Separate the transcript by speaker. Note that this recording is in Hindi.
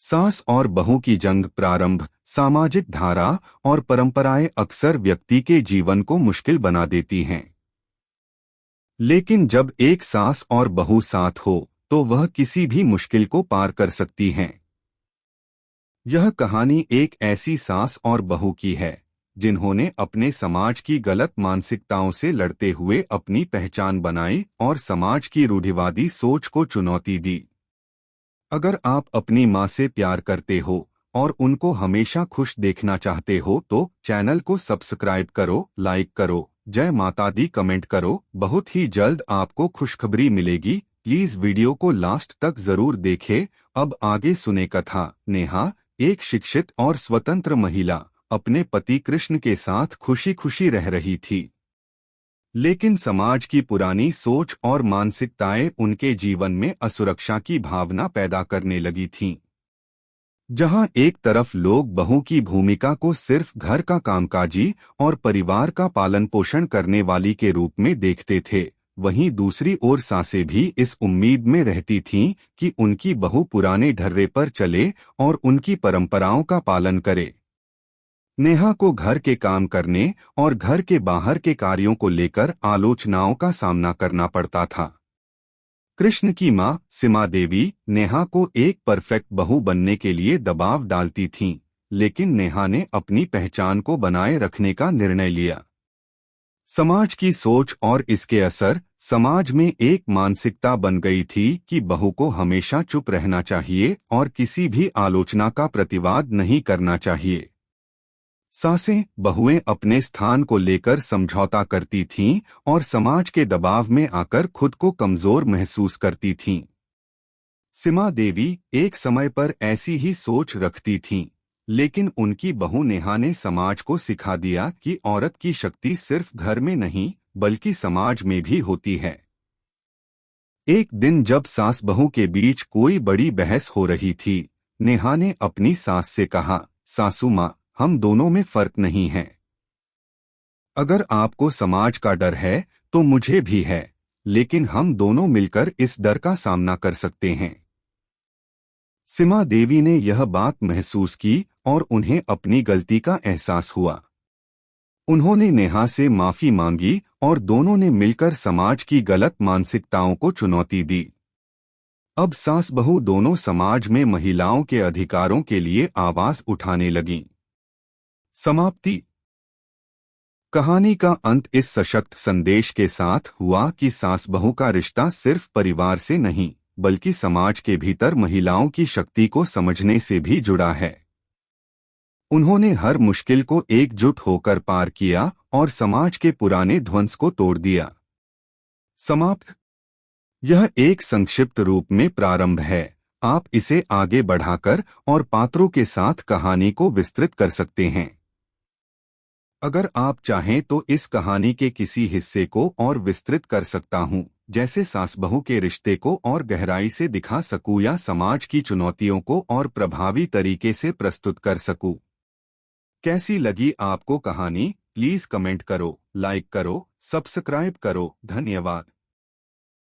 Speaker 1: सास और बहू की जंग प्रारंभ। सामाजिक धारा और परंपराएं अक्सर व्यक्ति के जीवन को मुश्किल बना देती हैं। लेकिन जब एक सास और बहू साथ हो तो वह किसी भी मुश्किल को पार कर सकती हैं। यह कहानी एक ऐसी सास और बहू की है जिन्होंने अपने समाज की गलत मानसिकताओं से लड़ते हुए अपनी पहचान बनाई और समाज की रूढ़िवादी सोच को चुनौती दी। अगर आप अपनी माँ से प्यार करते हो और उनको हमेशा खुश देखना चाहते हो तो चैनल को सब्सक्राइब करो, लाइक करो, जय माता दी कमेंट करो। बहुत ही जल्द आपको खुशखबरी मिलेगी। प्लीज वीडियो को लास्ट तक जरूर देखें। अब आगे सुने कथा। नेहा, एक शिक्षित और स्वतंत्र महिला, अपने पति कृष्ण के साथ खुशी खुशी रह रही थी। लेकिन समाज की पुरानी सोच और मानसिकताएं उनके जीवन में असुरक्षा की भावना पैदा करने लगी थीं। जहां एक तरफ लोग बहू की भूमिका को सिर्फ घर का कामकाजी और परिवार का पालन पोषण करने वाली के रूप में देखते थे, वहीं दूसरी ओर सासें भी इस उम्मीद में रहती थीं कि उनकी बहू पुराने ढर्रे पर चले और उनकी परंपराओं का पालन करे। नेहा को घर के काम करने और घर के बाहर के कार्यों को लेकर आलोचनाओं का सामना करना पड़ता था। कृष्ण की मां सीमा देवी नेहा को एक परफेक्ट बहू बनने के लिए दबाव डालती थीं, लेकिन नेहा ने अपनी पहचान को बनाए रखने का निर्णय लिया। समाज की सोच और इसके असर। समाज में एक मानसिकता बन गई थी कि बहू को हमेशा चुप रहना चाहिए और किसी भी आलोचना का प्रतिवाद नहीं करना चाहिए। सासें बहुएं अपने स्थान को लेकर समझौता करती थीं और समाज के दबाव में आकर खुद को कमजोर महसूस करती थीं। सीमा देवी एक समय पर ऐसी ही सोच रखती थीं, लेकिन उनकी बहू नेहा ने समाज को सिखा दिया कि औरत की शक्ति सिर्फ घर में नहीं बल्कि समाज में भी होती है। एक दिन जब सास बहू के बीच कोई बड़ी बहस हो रही थी, नेहा ने अपनी सास से कहा, सासू माँ, हम दोनों में फर्क नहीं है। अगर आपको समाज का डर है तो मुझे भी है, लेकिन हम दोनों मिलकर इस डर का सामना कर सकते हैं। सीमा देवी ने यह बात महसूस की और उन्हें अपनी गलती का एहसास हुआ। उन्होंने नेहा से माफी मांगी और दोनों ने मिलकर समाज की गलत मानसिकताओं को चुनौती दी। अब सास बहू दोनों समाज में महिलाओं के अधिकारों के लिए आवाज उठाने लगीं। समाप्ति। कहानी का अंत इस सशक्त संदेश के साथ हुआ कि सास बहू का रिश्ता सिर्फ परिवार से नहीं बल्कि समाज के भीतर महिलाओं की शक्ति को समझने से भी जुड़ा है। उन्होंने हर मुश्किल को एकजुट होकर पार किया और समाज के पुराने ध्वंस को तोड़ दिया। समाप्त। यह एक संक्षिप्त रूप में प्रारंभ है। आप इसे आगे बढ़ाकर और पात्रों के साथ कहानी को विस्तृत कर सकते हैं। अगर आप चाहें तो इस कहानी के किसी हिस्से को और विस्तृत कर सकता हूं, जैसे सास बहू के रिश्ते को और गहराई से दिखा सकूं या समाज की चुनौतियों को और प्रभावी तरीके से प्रस्तुत कर सकूं। कैसी लगी आपको कहानी? प्लीज कमेंट करो, लाइक करो, सब्सक्राइब करो। धन्यवाद।